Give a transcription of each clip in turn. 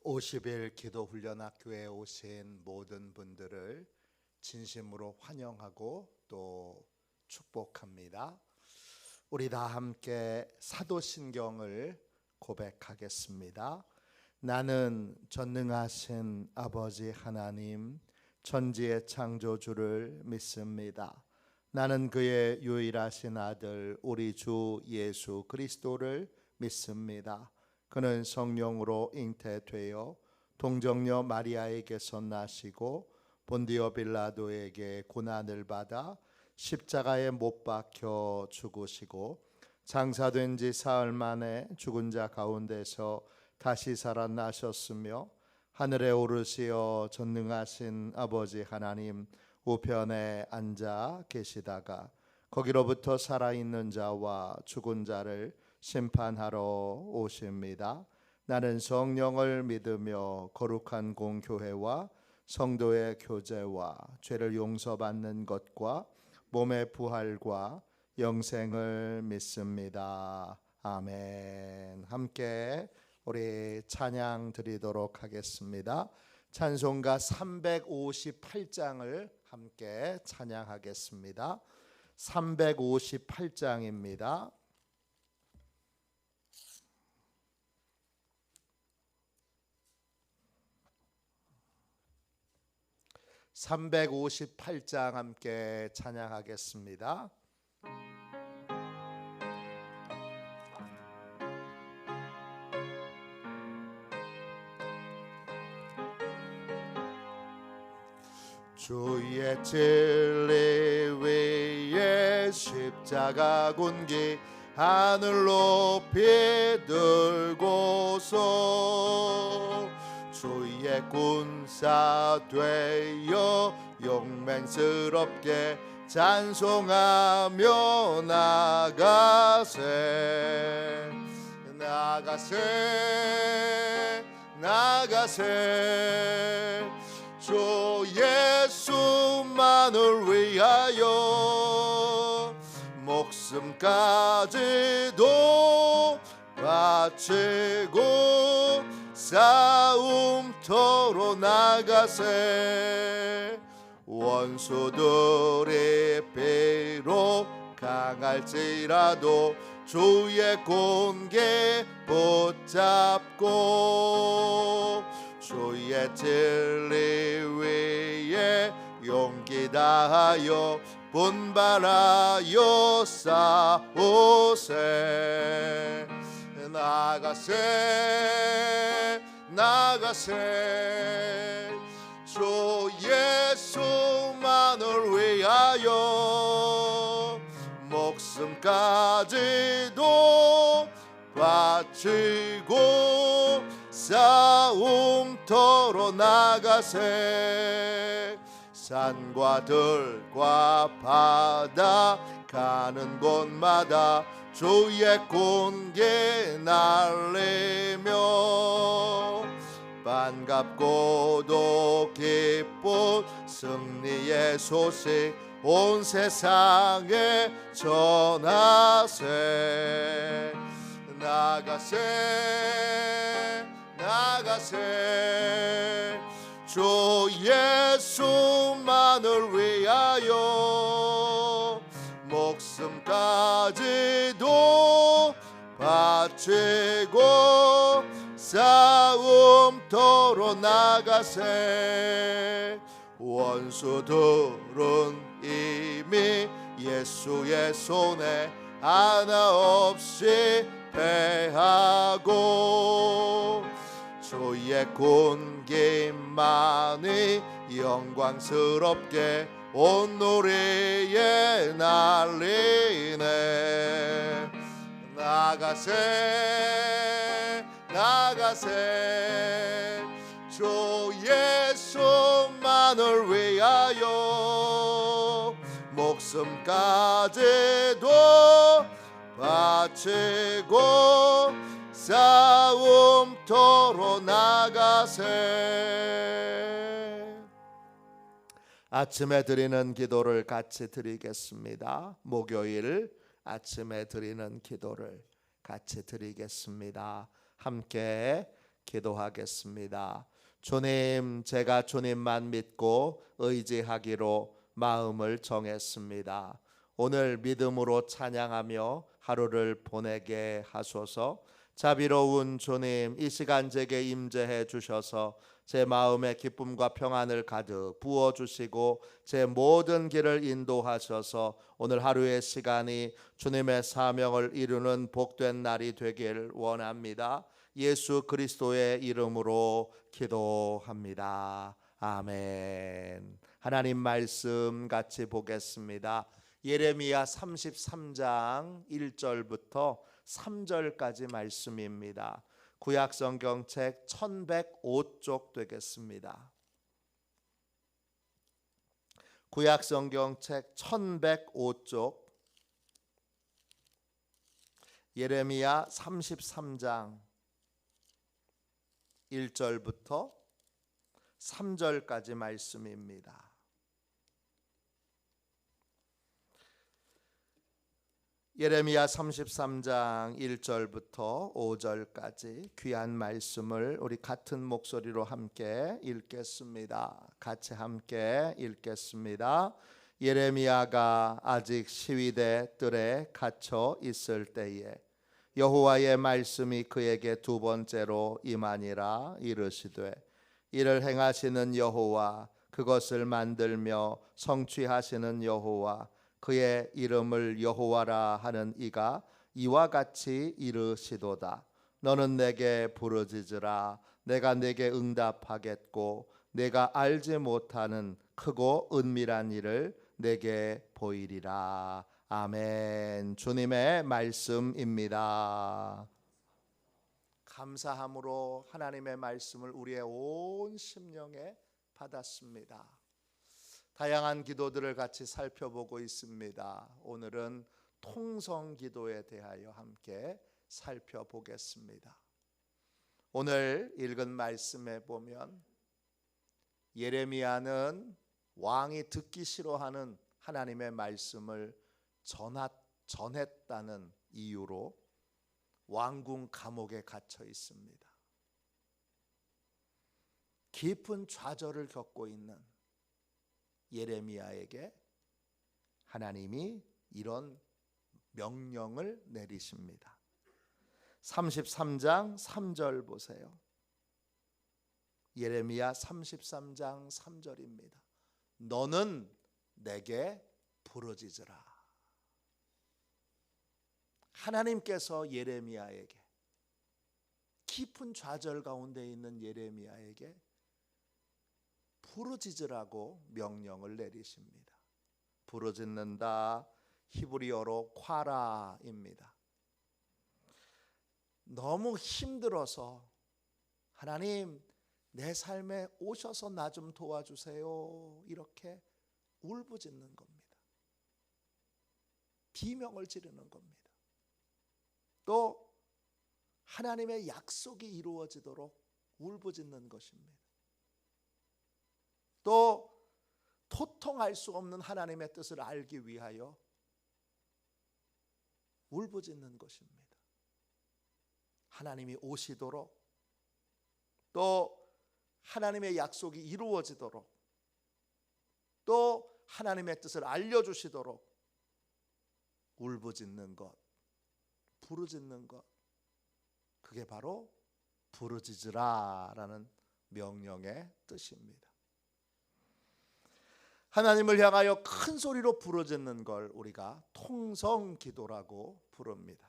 50일 기도훈련학교에 오신 모든 분들을 진심으로 환영하고 또 축복합니다. 우리 다 함께 사도신경을 고백하겠습니다. 나는 전능하신 아버지 하나님 천지의 창조주를 믿습니다. 나는 그의 유일하신 아들 우리 주 예수 그리스도를 믿습니다. 그는 성령으로 잉태되어 동정녀 마리아에게서 나시고 본디오 빌라도에게 고난을 받아 십자가에 못 박혀 죽으시고 장사된 지 사흘 만에 죽은 자 가운데서 다시 살아나셨으며 하늘에 오르시어 전능하신 아버지 하나님 우편에 앉아 계시다가 거기로부터 살아있는 자와 죽은 자를 심판하러 오십니다. 나는 성령을 믿으며 거룩한 공교회와 성도의 교제와 죄를 용서받는 것과 몸의 부활과 영생을 믿습니다. 아멘. 함께 우리 찬양 드리도록 하겠습니다. 찬송가 358장을 함께 찬양하겠습니다. 358장입니다. 358장 함께 찬양하겠습니다. 주의 진리 위에 십자가 군기 하늘 높이 들고서 주의 군사 되어 용맹스럽게 찬송하며 나가세 주 예수만을 위하여 목숨까지도 바치고 싸움터로 나가세 원수들이 비록 강할지라도 주의 군계 붙잡고 주의 진리 위에 용기 다하여 분발하여 싸우세 나가세 주 예수만을 위하여 목숨까지도 바치고 싸움터로 나가세 산과 들과 바다 가는 곳마다 주의 군계 날리며 반갑고도 기쁜 승리의 소식 온 세상에 전하세 나가세 주 예수만을 위하여 목숨까지도 바치고 싸움터로 나가세 원수들은 이미 예수의 손에 하나 없이 패하고 주의 군기만이 영광스럽게 온누리에 날리네 나가세 주 예수만을 위하여 목숨까지도 바치고 싸움터로 나가세 아침에 드리는 기도를 같이 드리겠습니다. 목요일 아침에 드리는 기도를 같이 드리겠습니다. 함께 기도하겠습니다. 주님, 제가 주님만 믿고 의지하기로 마음을 정했습니다. 오늘 믿음으로 찬양하며 하루를 보내게 하소서. 자비로운 주님, 이 시간 제게 임재해 주셔서 제 마음에 기쁨과 평안을 가득 부어주시고 제 모든 길을 인도하셔서 오늘 하루의 시간이 주님의 사명을 이루는 복된 날이 되길 원합니다. 예수 그리스도의 이름으로 기도합니다. 아멘. 하나님 말씀 같이 보겠습니다. 예레미야 33장 1절부터 3절까지 말씀입니다. 구약성경책 1105쪽 되겠습니다. 구약성경책 1105쪽 예레미야 33장 1절부터 3절까지 말씀입니다. 예레미야 33장 1절부터 5절까지 귀한 말씀을 우리 같은 목소리로 함께 읽겠습니다. 같이 함께 읽겠습니다. 예레미야가 아직 시위대 뜰에 갇혀 있을 때에 여호와의 말씀이 그에게 두 번째로 임하니라. 이르시되 이를 행하시는 여호와, 그것을 만들며 성취하시는 여호와, 그의 이름을 여호와라 하는 이가 이와 같이 이르시도다. 너는 내게 부르짖으라. 내가 내게 응답하겠고 내가 알지 못하는 크고 은밀한 일을 내게 보이리라. 아멘. 주님의 말씀입니다. 감사함으로 하나님의 말씀을 우리의 온 심령에 받았습니다. 다양한 기도들을 같이 살펴보고 있습니다. 오늘은 통성 기도에 대하여 함께 살펴보겠습니다. 오늘 읽은 말씀에 보면 예레미야는 왕이 듣기 싫어하는 하나님의 말씀을 전했다는 이유로 왕궁 감옥에 갇혀 있습니다. 깊은 좌절을 겪고 있는 예레미야에게 하나님이 이런 명령을 내리십니다. 33장 3절 보세요. 예레미야 33장 3절입니다. 너는 내게 부르짖으라. 하나님께서 예레미야에게, 깊은 좌절 가운데 있는 예레미야에게 부르짖으라고 명령을 내리십니다. 부르짖는다, 히브리어로 콰라입니다. 너무 힘들어서 하나님, 내 삶에 오셔서 나 좀 도와주세요, 이렇게 울부짖는 겁니다. 비명을 지르는 겁니다. 또 하나님의 약속이 이루어지도록 울부짖는 것입니다. 또 도통할 수 없는 하나님의 뜻을 알기 위하여 울부짖는 것입니다. 하나님이 오시도록, 또 하나님의 약속이 이루어지도록, 또 하나님의 뜻을 알려주시도록 울부짖는 것, 부르짖는 것, 그게 바로 부르짖으라라는 명령의 뜻입니다. 하나님을 향하여 큰 소리로 부르짖는 걸 우리가 통성기도라고 부릅니다.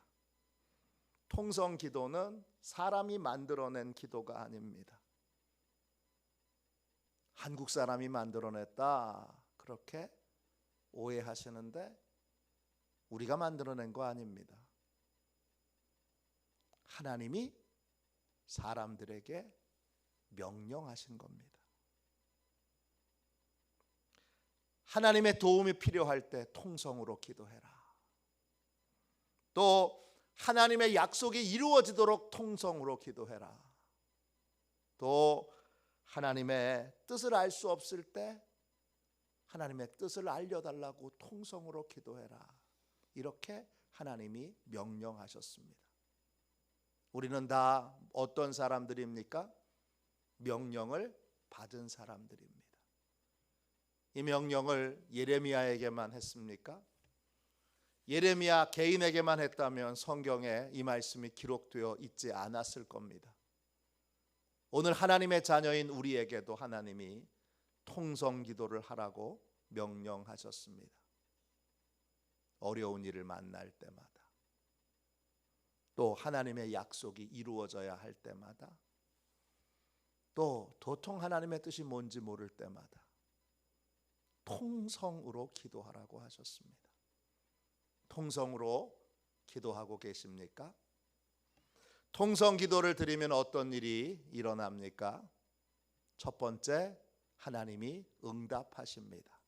통성기도는 사람이 만들어낸 기도가 아닙니다. 한국 사람이 만들어냈다, 그렇게 오해하시는데 우리가 만들어낸 거 아닙니다. 하나님이 사람들에게 명령하신 겁니다. 하나님의 도움이 필요할 때 통성으로 기도해라. 또 하나님의 약속이 이루어지도록 통성으로 기도해라. 또 하나님의 뜻을 알 수 없을 때 하나님의 뜻을 알려달라고 통성으로 기도해라. 이렇게 하나님이 명령하셨습니다. 우리는 다 어떤 사람들입니까? 명령을 받은 사람들입니다. 이 명령을 예레미야에게만 했습니까? 예레미야 개인에게만 했다면 성경에 이 말씀이 기록되어 있지 않았을 겁니다. 오늘 하나님의 자녀인 우리에게도 하나님이 통성기도를 하라고 명령하셨습니다. 어려운 일을 만날 때마다, 또 하나님의 약속이 이루어져야 할 때마다, 또 도통 하나님의 뜻이 뭔지 모를 때마다 통성으로 기도하라고 하셨습니다. 통성으로 기도하고 계십니까? 통성 기도를 드리면 어떤 일이 일어납니까? 첫 번째, 하나님이 응답하십니다.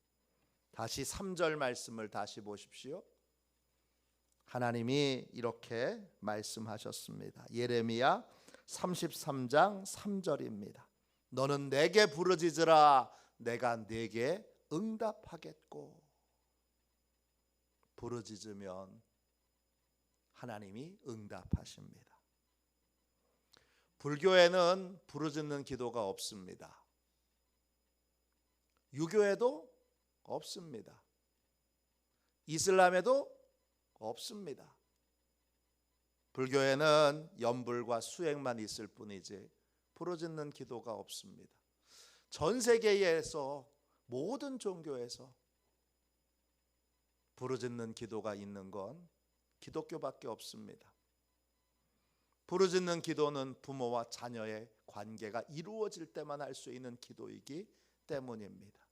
다시 3절 말씀을 다시 보십시오. 하나님이 이렇게 말씀하셨습니다. 예레미야 33장 3절입니다. 너는 내게 부르짖으라 내가 네게 응답하겠고. 부르짖으면 하나님이 응답하십니다. 불교에는 부르짖는 기도가 없습니다. 유교에도 없습니다. 이슬람에도 없습니다. 불교에는 염불과 수행만 있을 뿐이지 부르짖는 기도가 없습니다. 전 세계에서 모든 종교에서 부르짖는 기도가 있는 건 기독교밖에 없습니다. 부르짖는 기도는 부모와 자녀의 관계가 이루어질 때만 할 수 있는 기도이기 때문입니다.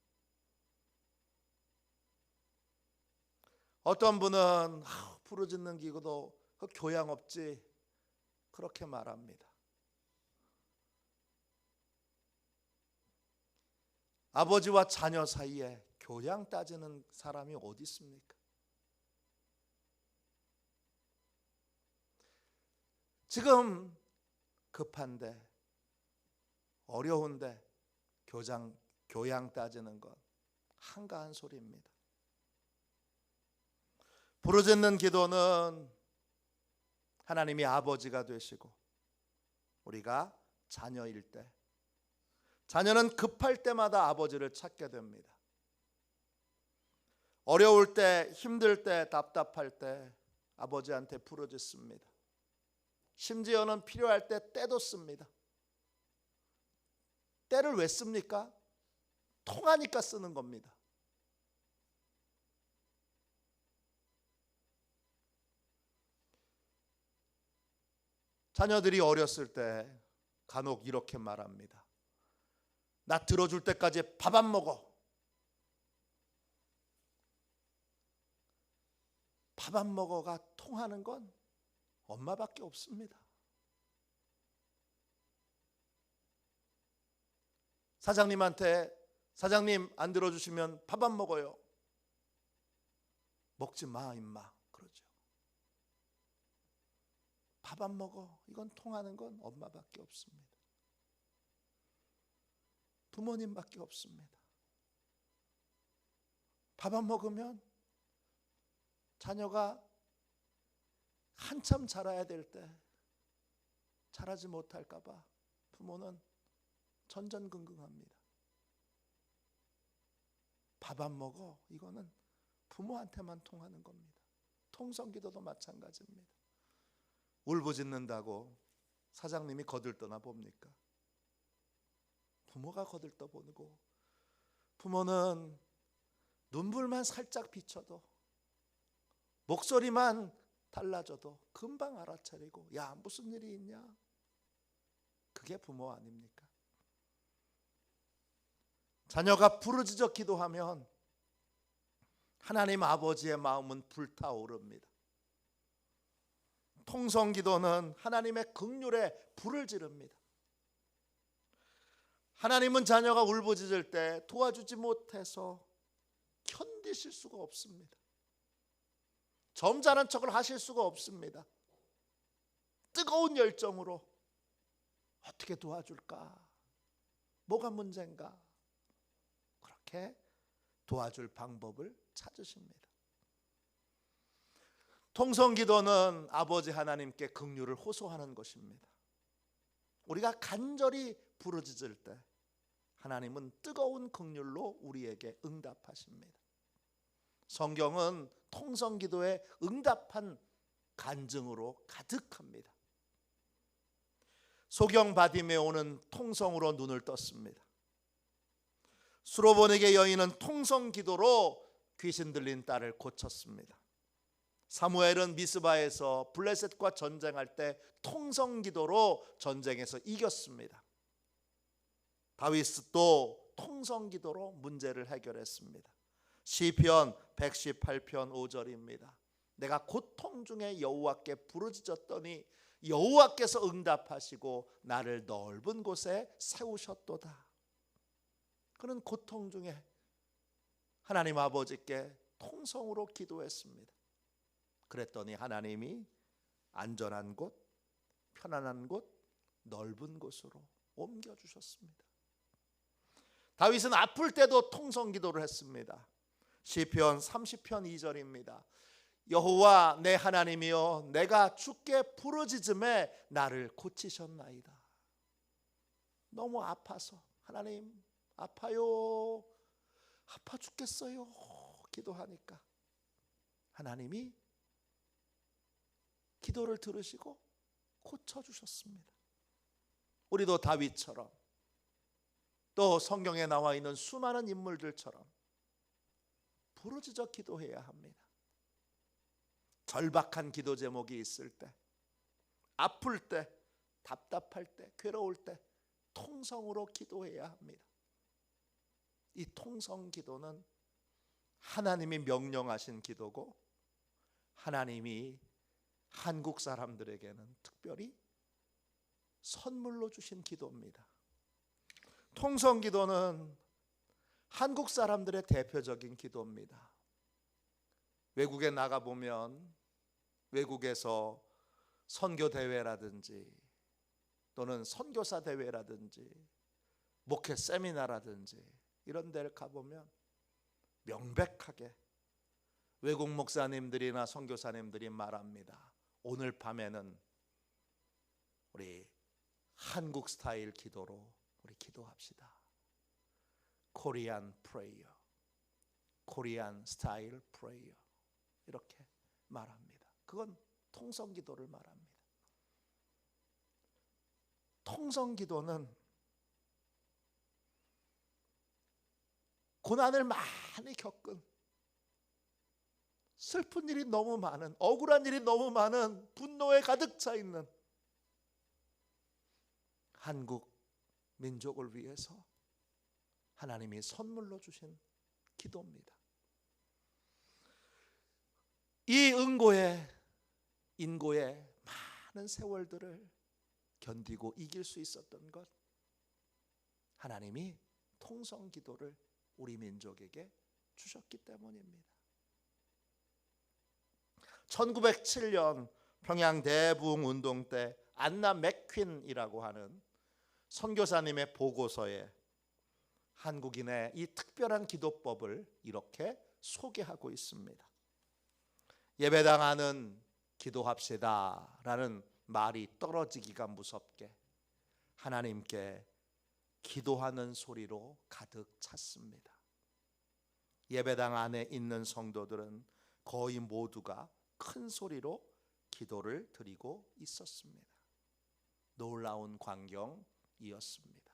어떤 분은 부르짖는 기도 교양 없지 그렇게 말합니다. 아버지와 자녀 사이에 교양 따지는 사람이 어디 있습니까? 지금 급한데 어려운데 교양 따지는 건 한가한 소리입니다. 부르짖는 기도는 하나님이 아버지가 되시고 우리가 자녀일 때, 자녀는 급할 때마다 아버지를 찾게 됩니다. 어려울 때, 힘들 때, 답답할 때 아버지한테 부르짖습니다. 심지어는 필요할 때 때도 씁니다. 때를 왜 씁니까? 통하니까 쓰는 겁니다. 자녀들이 어렸을 때 간혹 이렇게 말합니다. 나 들어줄 때까지 밥 안 먹어. 밥 안 먹어가 통하는 건 엄마밖에 없습니다. 사장님한테 사장님 안 들어주시면 밥 안 먹어요. 먹지 마 임마 그러죠. 밥 안 먹어. 이건 통하는 건 엄마밖에 없습니다. 부모님밖에 없습니다. 밥 안 먹으면 자녀가 한참 자라야 될 때 자라지 못할까 봐 부모는 전전긍긍합니다. 밥 안 먹어. 이거는 부모한테만 통하는 겁니다. 통성기도도 마찬가지입니다. 울부짖는다고 사장님이 거들떠나 봅니까? 부모가 거들떠보고 부모는 눈물만 살짝 비쳐도 목소리만 달라져도 금방 알아차리고 야 무슨 일이 있냐? 그게 부모 아닙니까? 자녀가 부르짖어 기도하면 하나님 아버지의 마음은 불타오릅니다. 통성기도는 하나님의 긍휼에 불을 지릅니다. 하나님은 자녀가 울부짖을 때 도와주지 못해서 견디실 수가 없습니다. 점잖은 척을 하실 수가 없습니다. 뜨거운 열정으로 어떻게 도와줄까? 뭐가 문제인가? 그렇게 도와줄 방법을 찾으십니다. 통성기도는 아버지 하나님께 긍휼을 호소하는 것입니다. 우리가 간절히 부르짖을 때 하나님은 뜨거운 긍휼로 우리에게 응답하십니다. 성경은 통성기도에 응답한 간증으로 가득합니다. 소경 바디메오는 통성으로 눈을 떴습니다. 수로보니게 여인은 통성기도로 귀신 들린 딸을 고쳤습니다. 사무엘은 미스바에서 블레셋과 전쟁할 때 통성기도로 전쟁에서 이겼습니다. 다윗도 통성기도로 문제를 해결했습니다. 시편 118편 5절입니다. 내가 고통 중에 여호와께 부르짖었더니 여호와께서 응답하시고 나를 넓은 곳에 세우셨도다. 그는 고통 중에 하나님 아버지께 통성으로 기도했습니다. 그랬더니 하나님이 안전한 곳, 편안한 곳, 넓은 곳으로 옮겨주셨습니다. 다윗은 아플 때도 통성기도를 했습니다. 시편 30편 2절입니다. 여호와 내 하나님이여 내가 주께 부르짖음에 나를 고치셨나이다. 너무 아파서 하나님 아파요, 아파 죽겠어요 기도하니까 하나님이 기도를 들으시고 고쳐주셨습니다. 우리도 다윗처럼 또 성경에 나와 있는 수많은 인물들처럼 부르짖어 기도해야 합니다. 절박한 기도 제목이 있을 때, 아플 때, 답답할 때, 괴로울 때 통성으로 기도해야 합니다. 이 통성 기도는 하나님이 명령하신 기도고 하나님이 한국 사람들에게는 특별히 선물로 주신 기도입니다. 통성 기도는 한국 사람들의 대표적인 기도입니다. 외국에 나가보면 외국에서 선교 대회라든지 또는 선교사 대회라든지 목회 세미나라든지 이런 데를 가보면 명백하게 외국 목사님들이나 선교사님들이 말합니다. 오늘 밤에는 우리 한국 스타일 기도로 우리 기도합시다. 코리안 프레이어, 코리안 스타일 프레이어 이렇게 말합니다. 그건 통성 기도를 말합니다. 통성 기도는 고난을 많이 겪은, 슬픈 일이 너무 많은, 억울한 일이 너무 많은, 분노에 가득 차 있는 한국 민족을 위해서 하나님이 선물로 주신 기도입니다. 이 인고의 많은 세월들을 견디고 이길 수 있었던 것, 하나님이 통성 기도를 우리 민족에게 주셨기 때문입니다. 1907년 평양 대부흥 운동 때 안나 맥퀸이라고 하는 선교사님의 보고서에 한국인의 이 특별한 기도법을 이렇게 소개하고 있습니다. 예배당 안은 기도합시다 라는 말이 떨어지기가 무섭게 하나님께 기도하는 소리로 가득 찼습니다. 예배당 안에 있는 성도들은 거의 모두가 큰 소리로 기도를 드리고 있었습니다. 놀라운 광경이었습니다.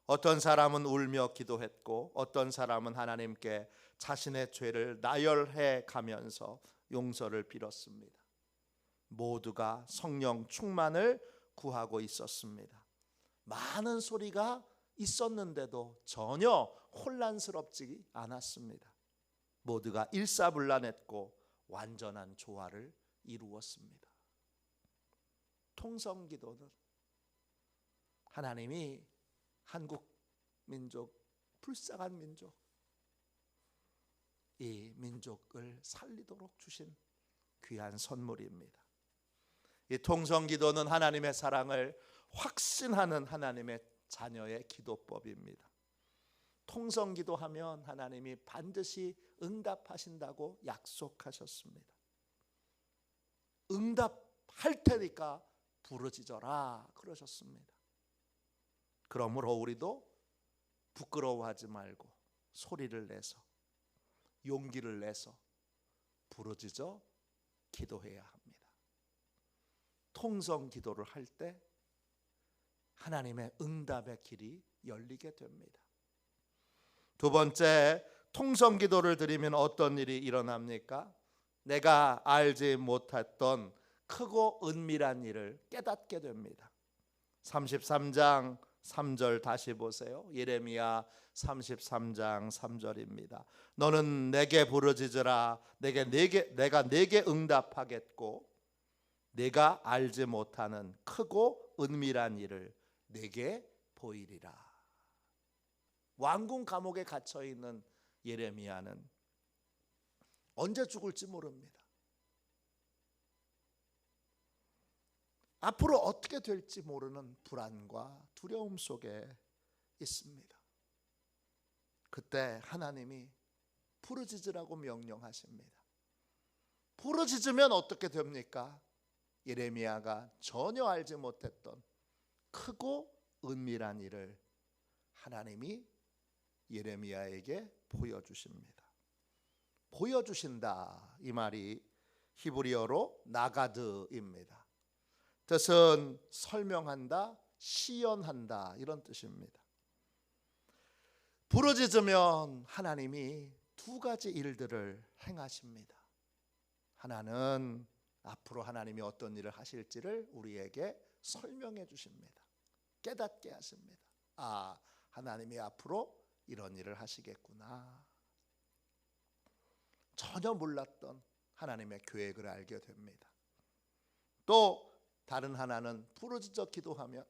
어떤 사람은 울며 기도했고 어떤 사람은 하나님께 자신의 죄를 나열해 가면서 용서를 빌었습니다. 모두가 성령 충만을 구하고 있었습니다. 많은 소리가 있었는데도 전혀 혼란스럽지 않았습니다. 모두가 일사불란했고 완전한 조화를 이루었습니다. 통성 기도는 하나님이 한국 민족, 불쌍한 민족, 이 민족을 살리도록 주신 귀한 선물입니다. 이 통성 기도는 하나님의 사랑을 확신하는 하나님의 자녀의 기도법입니다. 통성 기도하면 하나님이 반드시 응답하신다고 약속하셨습니다. 응답할 테니까 부르짖어라 그러셨습니다. 그러므로 우리도 부끄러워하지 말고 소리를 내서 용기를 내서 부르짖어 기도해야 합니다. 통성 기도를 할 때 하나님의 응답의 길이 열리게 됩니다. 두 번째, 통성 기도를 드리면 어떤 일이 일어납니까? 내가 알지 못했던 크고 은밀한 일을 깨닫게 됩니다. 33장 3절 다시 보세요. 예레미야 33장 3절입니다. 너는 내게 부르짖으라. 내가 내게 응답하겠고 내가 알지 못하는 크고 은밀한 일을 내게 보이리라. 왕궁 감옥에 갇혀 있는 예레미야는 언제 죽을지 모릅니다. 앞으로 어떻게 될지 모르는 불안과 두려움 속에 있습니다. 그때 하나님이 부르짖으라고 명령하십니다. 부르짖으면 어떻게 됩니까? 예레미야가 전혀 알지 못했던 크고 은밀한 일을 하나님이 예레미야에게 보여주십니다. 보여주신다, 이 말이 히브리어로 나가드입니다. 뜻은 설명한다, 시연한다, 이런 뜻입니다. 부르짖으면 하나님이 두 가지 일들을 행하십니다. 하나는 앞으로 하나님이 어떤 일을 하실지를 우리에게 설명해 주십니다. 깨닫게 하십니다. 아, 하나님이 앞으로 이런 일을 하시겠구나. 전혀 몰랐던 하나님의 계획을 알게 됩니다. 또 다른 하나는 부르짖어 기도하면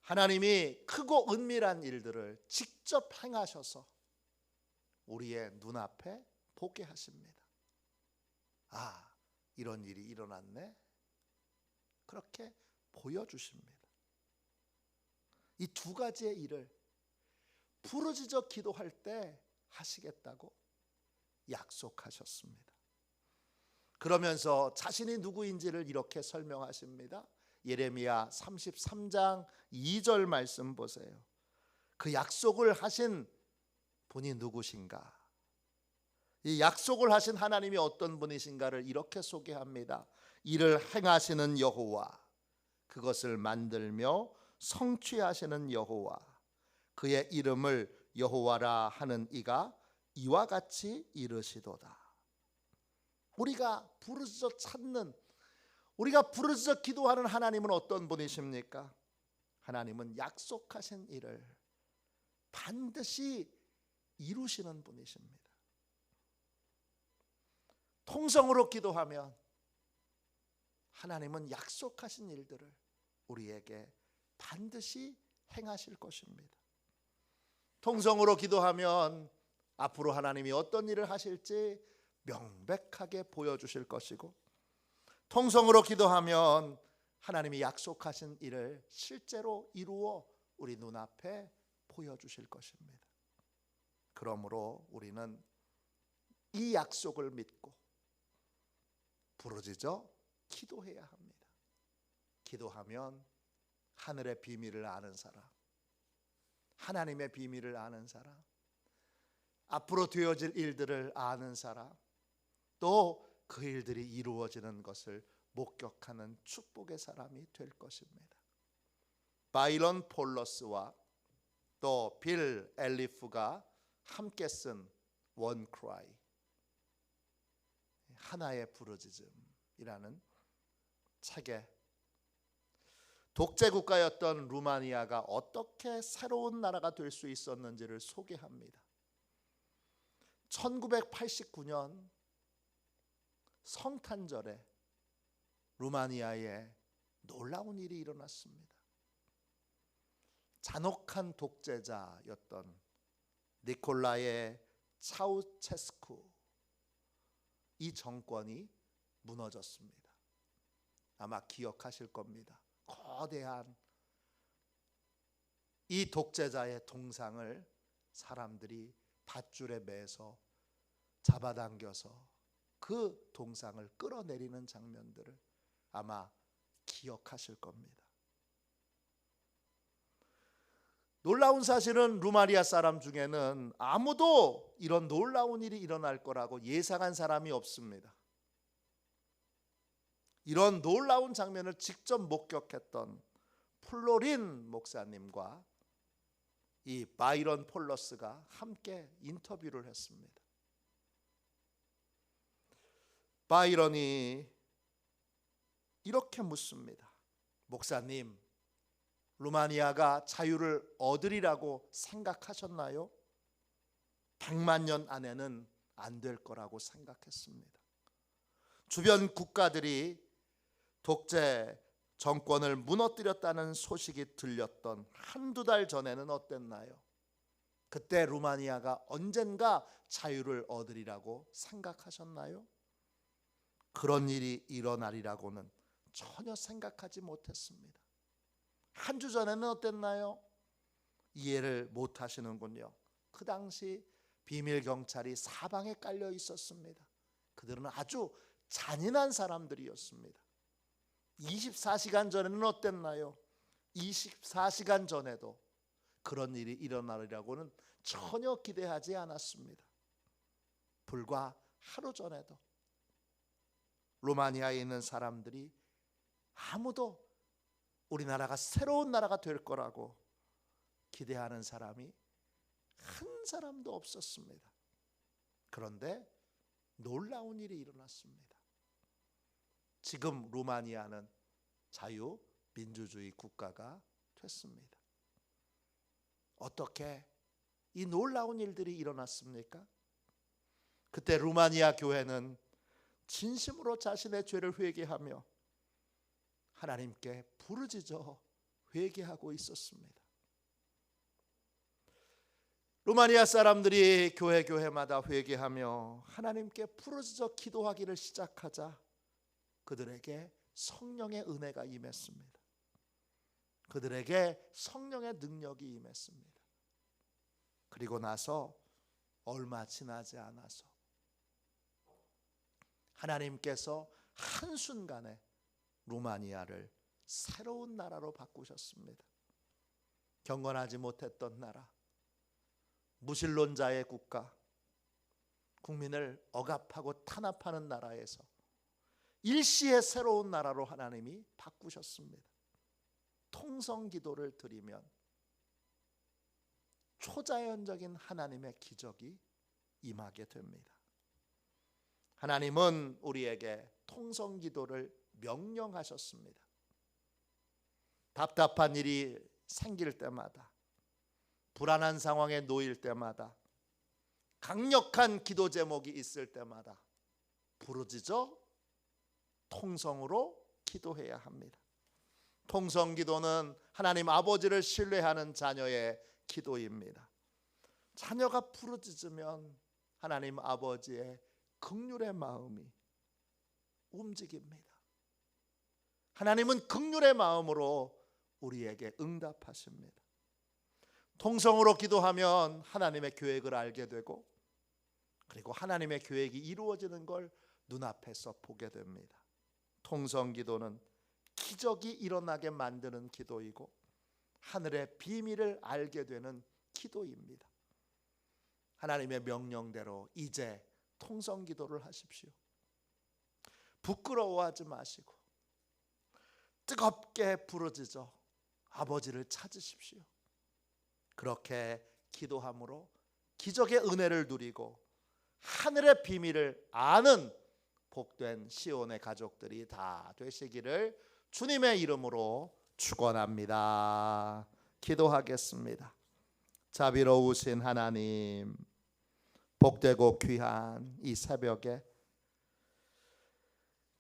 하나님이 크고 은밀한 일들을 직접 행하셔서 우리의 눈앞에 보게 하십니다. 아, 이런 일이 일어났네. 그렇게 보여주십니다. 이 두 가지의 일을 부르짖어 기도할 때 하시겠다고 약속하셨습니다. 그러면서 자신이 누구인지를 이렇게 설명하십니다. 예레미야 33장 2절 말씀 보세요. 그 약속을 하신 분이 누구신가? 이 약속을 하신 하나님이 어떤 분이신가를 이렇게 소개합니다. 이를 행하시는 여호와, 그것을 만들며 성취하시는 여호와, 그의 이름을 여호와라 하는 이가 이와 같이 이르시도다. 우리가 부르짖어 찾는, 우리가 부르짖어 기도하는 하나님은 어떤 분이십니까? 하나님은 약속하신 일을 반드시 이루시는 분이십니다. 통성으로 기도하면 하나님은 약속하신 일들을 우리에게 반드시 행하실 것입니다. 통성으로 기도하면 앞으로 하나님이 어떤 일을 하실지 명백하게 보여주실 것이고, 통성으로 기도하면 하나님이 약속하신 일을 실제로 이루어 우리 눈앞에 보여주실 것입니다. 그러므로 우리는 이 약속을 믿고 부르짖어 기도해야 합니다. 기도하면 하늘의 비밀을 아는 사람, 하나님의 비밀을 아는 사람, 앞으로 되어질 일들을 아는 사람, 또 그 일들이 이루어지는 것을 목격하는 축복의 사람이 될 것입니다. 바이런 폴러스와 또 빌 엘리프가 함께 쓴 원 크라이, 하나의 부르짖음이라는 책에 독재 국가였던 루마니아가 어떻게 새로운 나라가 될 수 있었는지를 소개합니다. 1989년 성탄절에 루마니아에 놀라운 일이 일어났습니다. 잔혹한 독재자였던 니콜라의 차우체스쿠, 이 정권이 무너졌습니다. 아마 기억하실 겁니다. 거대한 이 독재자의 동상을 사람들이 밧줄에 매서 잡아당겨서 그 동상을 끌어내리는 장면들을 아마 기억하실 겁니다. 놀라운 사실은 루마니아 사람 중에는 아무도 이런 놀라운 일이 일어날 거라고 예상한 사람이 없습니다. 이런 놀라운 장면을 직접 목격했던 플로린 목사님과 이 바이런 폴러스가 함께 인터뷰를 했습니다. 바이런이 이렇게 묻습니다. 목사님, 루마니아가 자유를 얻으리라고 생각하셨나요? 100만 년 안에는 안 될 거라고 생각했습니다. 주변 국가들이 독재 정권을 무너뜨렸다는 소식이 들렸던 한두 달 전에는 어땠나요? 그때 루마니아가 언젠가 자유를 얻으리라고 생각하셨나요? 그런 일이 일어나리라고는 전혀 생각하지 못했습니다. 한 주 전에는 어땠나요? 이해를 못 하시는군요. 그 당시 비밀 경찰이 사방에 깔려 있었습니다. 그들은 아주 잔인한 사람들이었습니다. 24시간 전에는 어땠나요? 24시간 전에도 그런 일이 일어나리라고는 전혀 기대하지 않았습니다. 불과 하루 전에도 루마니아에 있는 사람들이 아무도 우리나라가 새로운 나라가 될 거라고 기대하는 사람이 한 사람도 없었습니다. 그런데 놀라운 일이 일어났습니다. 지금 루마니아는 자유민주주의 국가가 됐습니다. 어떻게 이 놀라운 일들이 일어났습니까? 그때 루마니아 교회는 진심으로 자신의 죄를 회개하며 하나님께 부르짖어 회개하고 있었습니다. 루마니아 사람들이 교회마다 회개하며 하나님께 부르짖어 기도하기를 시작하자 그들에게 성령의 은혜가 임했습니다. 그들에게 성령의 능력이 임했습니다. 그리고 나서 얼마 지나지 않아서 하나님께서 한순간에 루마니아를 새로운 나라로 바꾸셨습니다. 경건하지 못했던 나라, 무신론자의 국가, 국민을 억압하고 탄압하는 나라에서 일시의 새로운 나라로 하나님이 바꾸셨습니다. 통성기도를 드리면 초자연적인 하나님의 기적이 임하게 됩니다. 하나님은 우리에게 통성기도를 명령하셨습니다. 답답한 일이 생길 때마다, 불안한 상황에 놓일 때마다, 강력한 기도 제목이 있을 때마다 부르짖어 통성으로 기도해야 합니다. 통성기도는 하나님 아버지를 신뢰하는 자녀의 기도입니다. 자녀가 부르짖으면 하나님 아버지의 긍휼의 마음이 움직입니다. 하나님은 긍휼의 마음으로 우리에게 응답하십니다. 통성으로 기도하면 하나님의 계획을 알게 되고, 그리고 하나님의 계획이 이루어지는 걸 눈앞에서 보게 됩니다. 통성기도는 기적이 일어나게 만드는 기도이고 하늘의 비밀을 알게 되는 기도입니다. 하나님의 명령대로 이제 통성기도를 하십시오. 부끄러워하지 마시고 뜨겁게 부르짖어 아버지를 찾으십시오. 그렇게 기도함으로 기적의 은혜를 누리고 하늘의 비밀을 아는 복된 시온의 가족들이 다 되시기를 주님의 이름으로 축원합니다. 기도하겠습니다. 자비로우신 하나님, 복되고 귀한 이 새벽에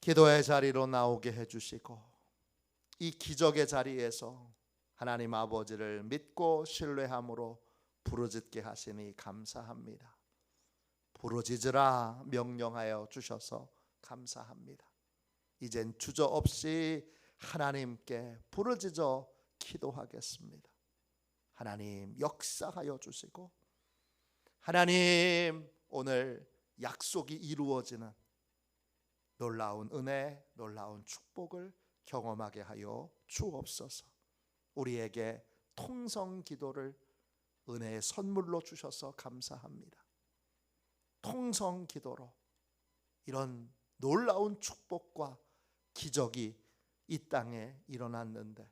기도의 자리로 나오게 해주시고 이 기적의 자리에서 하나님 아버지를 믿고 신뢰함으로 부르짖게 하시니 감사합니다. 부르짖으라 명령하여 주셔서 감사합니다. 이젠 주저없이 하나님께 부르짖어 기도하겠습니다. 하나님 역사하여 주시고, 하나님 오늘 약속이 이루어지는 놀라운 은혜, 놀라운 축복을 경험하게 하여 주옵소서. 우리에게 통성 기도를 은혜의 선물로 주셔서 감사합니다. 통성 기도로 이런 놀라운 축복과 기적이 이 땅에 일어났는데,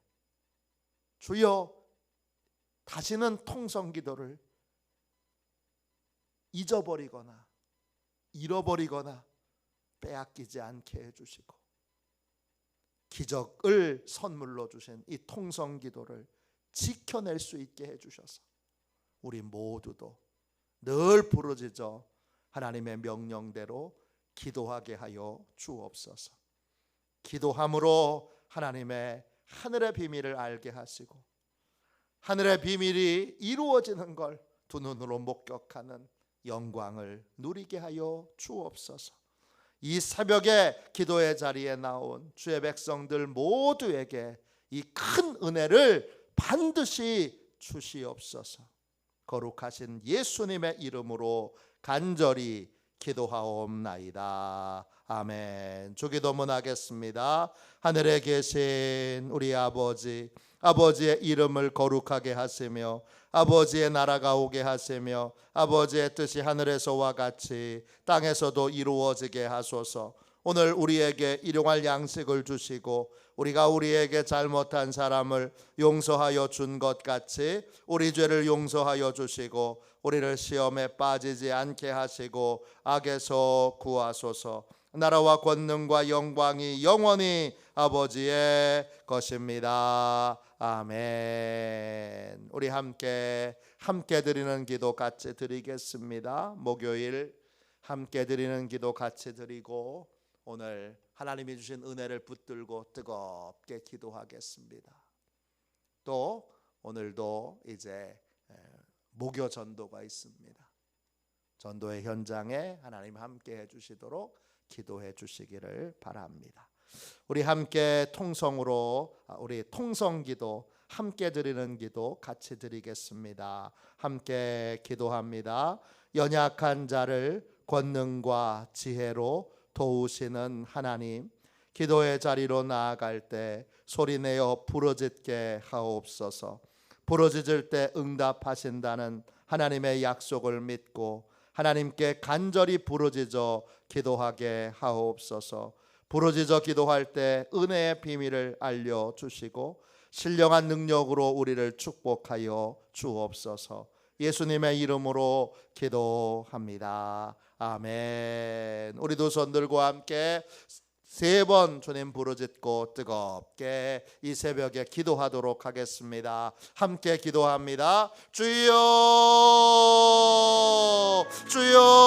주여 다시는 통성 기도를 잊어버리거나 잃어버리거나 빼앗기지 않게 해주시고, 기적을 선물로 주신 이 통성 기도를 지켜낼 수 있게 해주셔서 우리 모두도 늘 부르짖어 하나님의 명령대로 기도하게 하여 주옵소서. 기도함으로 하나님의 하늘의 비밀을 알게 하시고, 하늘의 비밀이 이루어지는 걸 두 눈으로 목격하는 영광을 누리게 하여 주옵소서. 이 새벽에 기도의 자리에 나온 주의 백성들 모두에게 이 큰 은혜를 반드시 주시옵소서. 거룩하신 예수님의 이름으로 간절히 기도하옵나이다. 아멘. 주기도문 하겠습니다. 하늘에 계신 우리 아버지, 아버지의 이름을 거룩하게 하시며 아버지의 나라가 오게 하시며 아버지의 뜻이 하늘에서와 같이 땅에서도 이루어지게 하소서. 오늘 우리에게 일용할 양식을 주시고 우리가 우리에게 잘못한 사람을 용서하여 준 것 같이 우리 죄를 용서하여 주시고 우리를 시험에 빠지지 않게 하시고 악에서 구하소서. 나라와 권능과 영광이 영원히 아버지의 것입니다. 아멘. 우리 함께 드리는 기도 같이 드리겠습니다. 목요일 함께 드리는 기도 같이 드리고 오늘 하나님이 주신 은혜를 붙들고 뜨겁게 기도하겠습니다. 또 오늘도 이제 목요 전도가 있습니다. 전도의 현장에 하나님 함께 해주시도록 기도해 주시기를 바랍니다. 우리 함께 통성으로 우리 통성기도 함께 드리는 기도 같이 드리겠습니다. 함께 기도합니다. 연약한 자를 권능과 지혜로 도우시는 하나님, 기도의 자리로 나아갈 때 소리내어 부르짖게 하옵소서. 부르짖을 때 응답하신다는 하나님의 약속을 믿고 하나님께 간절히 부르짖어 기도하게 하옵소서. 부르짖어 기도할 때 은혜의 비밀을 알려주시고 신령한 능력으로 우리를 축복하여 주옵소서. 예수님의 이름으로 기도합니다. 아멘. 우리 두 손 들고 함께 세 번 주님 부르짖고 뜨겁게 이 새벽에 기도하도록 하겠습니다. 함께 기도합니다. 주여, 주여,